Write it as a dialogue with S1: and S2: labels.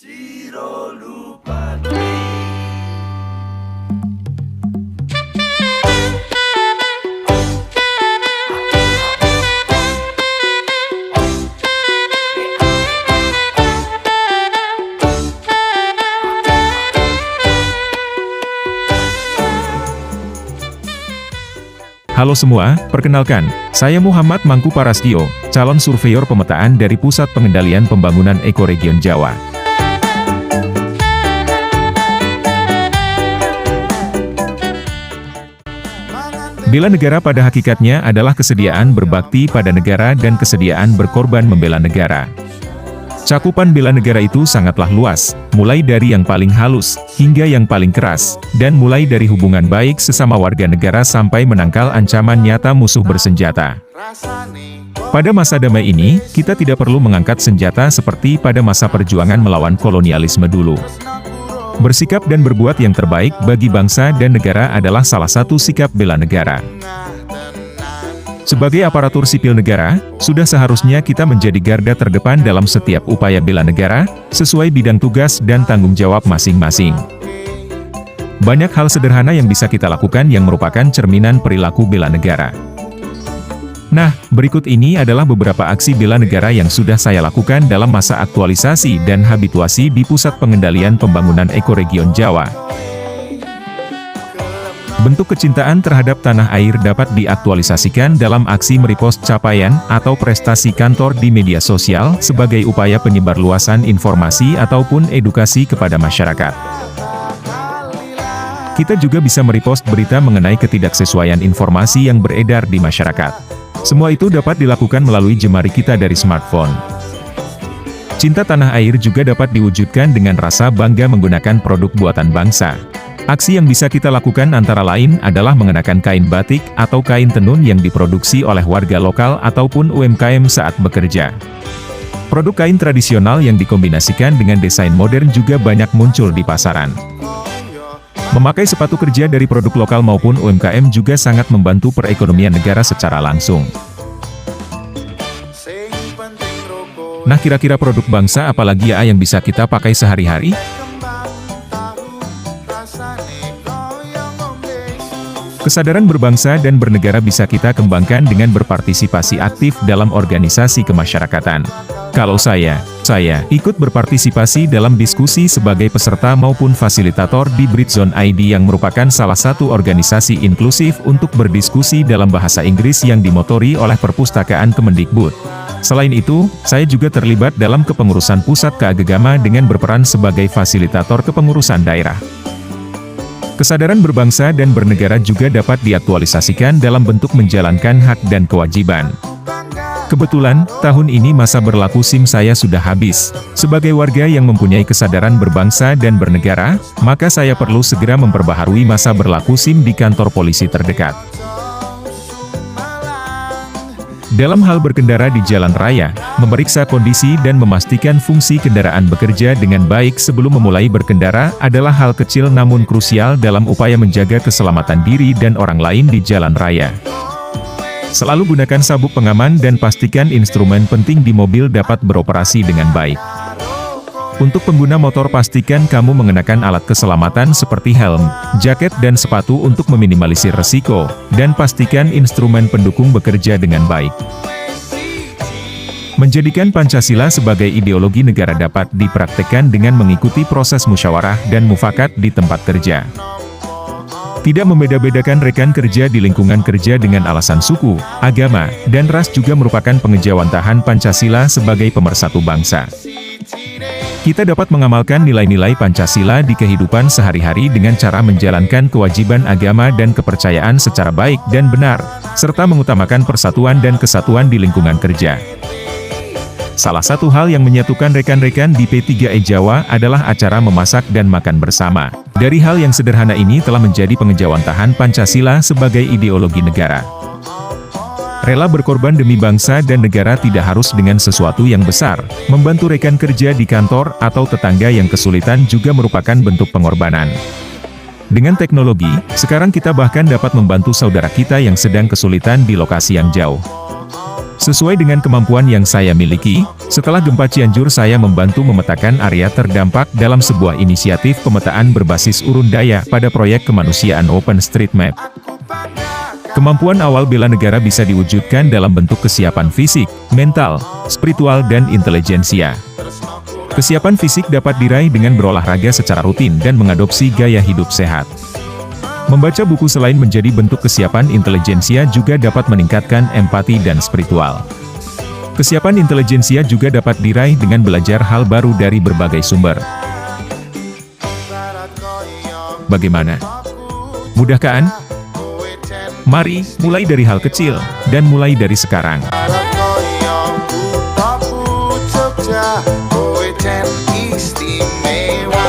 S1: Ciro Lupandri.
S2: Halo semua, perkenalkan, saya Muhammad Mangku Parastio, calon surveyor pemetaan dari Pusat Pengendalian Pembangunan Ekoregion Jawa. Bela negara pada hakikatnya adalah kesediaan berbakti pada negara dan kesediaan berkorban membela negara. Cakupan bela negara itu sangatlah luas, mulai dari yang paling halus, hingga yang paling keras, dan mulai dari hubungan baik sesama warga negara sampai menangkal ancaman nyata musuh bersenjata. Pada masa damai ini, kita tidak perlu mengangkat senjata seperti pada masa perjuangan melawan kolonialisme dulu. Bersikap dan berbuat yang terbaik bagi bangsa dan negara adalah salah satu sikap bela negara. Sebagai aparatur sipil negara, sudah seharusnya kita menjadi garda terdepan dalam setiap upaya bela negara, sesuai bidang tugas dan tanggung jawab masing-masing. Banyak hal sederhana yang bisa kita lakukan yang merupakan cerminan perilaku bela negara. Nah, berikut ini adalah beberapa aksi bela negara yang sudah saya lakukan dalam masa aktualisasi dan habituasi di Pusat Pengendalian Pembangunan Ekoregion Jawa. Bentuk kecintaan terhadap tanah air dapat diaktualisasikan dalam aksi merepost capaian atau prestasi kantor di media sosial sebagai upaya penyebarluasan informasi ataupun edukasi kepada masyarakat. Kita juga bisa merepost berita mengenai ketidaksesuaian informasi yang beredar di masyarakat. Semua itu dapat dilakukan melalui jemari kita dari smartphone. Cinta tanah air juga dapat diwujudkan dengan rasa bangga menggunakan produk buatan bangsa. Aksi yang bisa kita lakukan antara lain adalah mengenakan kain batik atau kain tenun yang diproduksi oleh warga lokal ataupun UMKM saat bekerja. Produk kain tradisional yang dikombinasikan dengan desain modern juga banyak muncul di pasaran. Memakai sepatu kerja dari produk lokal maupun UMKM juga sangat membantu perekonomian negara secara langsung. Nah, kira-kira produk bangsa apalagi ya yang bisa kita pakai sehari-hari? Kesadaran berbangsa dan bernegara bisa kita kembangkan dengan berpartisipasi aktif dalam organisasi kemasyarakatan. Kalau saya ikut berpartisipasi dalam diskusi sebagai peserta maupun fasilitator di Bridgezone ID yang merupakan salah satu organisasi inklusif untuk berdiskusi dalam bahasa Inggris yang dimotori oleh Perpustakaan Kemendikbud. Selain itu, saya juga terlibat dalam kepengurusan pusat keagama dengan berperan sebagai fasilitator kepengurusan daerah. Kesadaran berbangsa dan bernegara juga dapat diaktualisasikan dalam bentuk menjalankan hak dan kewajiban. Kebetulan, tahun ini masa berlaku SIM saya sudah habis. Sebagai warga yang mempunyai kesadaran berbangsa dan bernegara, maka saya perlu segera memperbaharui masa berlaku SIM di kantor polisi terdekat. Dalam hal berkendara di jalan raya, memeriksa kondisi dan memastikan fungsi kendaraan bekerja dengan baik sebelum memulai berkendara adalah hal kecil namun krusial dalam upaya menjaga keselamatan diri dan orang lain di jalan raya. Selalu gunakan sabuk pengaman dan pastikan instrumen penting di mobil dapat beroperasi dengan baik. Untuk pengguna motor pastikan kamu mengenakan alat keselamatan seperti helm, jaket dan sepatu untuk meminimalisir resiko, dan pastikan instrumen pendukung bekerja dengan baik. Menjadikan Pancasila sebagai ideologi negara dapat dipraktekkan dengan mengikuti proses musyawarah dan mufakat di tempat kerja. Tidak membeda-bedakan rekan kerja di lingkungan kerja dengan alasan suku, agama, dan ras juga merupakan pengejawantahan Pancasila sebagai pemersatu bangsa. Kita dapat mengamalkan nilai-nilai Pancasila di kehidupan sehari-hari dengan cara menjalankan kewajiban agama dan kepercayaan secara baik dan benar, serta mengutamakan persatuan dan kesatuan di lingkungan kerja. Salah satu hal yang menyatukan rekan-rekan di P3E Jawa adalah acara memasak dan makan bersama. Dari hal yang sederhana ini telah menjadi pengejawantahan Pancasila sebagai ideologi negara. Rela berkorban demi bangsa dan negara tidak harus dengan sesuatu yang besar. Membantu rekan kerja di kantor atau tetangga yang kesulitan juga merupakan bentuk pengorbanan. Dengan teknologi, sekarang kita bahkan dapat membantu saudara kita yang sedang kesulitan di lokasi yang jauh. Sesuai dengan kemampuan yang saya miliki, setelah gempa Cianjur saya membantu memetakan area terdampak dalam sebuah inisiatif pemetaan berbasis urun daya pada proyek kemanusiaan OpenStreetMap. Kemampuan awal bela negara bisa diwujudkan dalam bentuk kesiapan fisik, mental, spiritual dan intelijensia. Kesiapan fisik dapat diraih dengan berolahraga secara rutin dan mengadopsi gaya hidup sehat. Membaca buku selain menjadi bentuk kesiapan intelijensia juga dapat meningkatkan empati dan spiritual. Kesiapan intelijensia juga dapat diraih dengan belajar hal baru dari berbagai sumber. Bagaimana? Mudah kan? Mari, mulai dari hal kecil, dan mulai dari sekarang.
S1: Istimewa.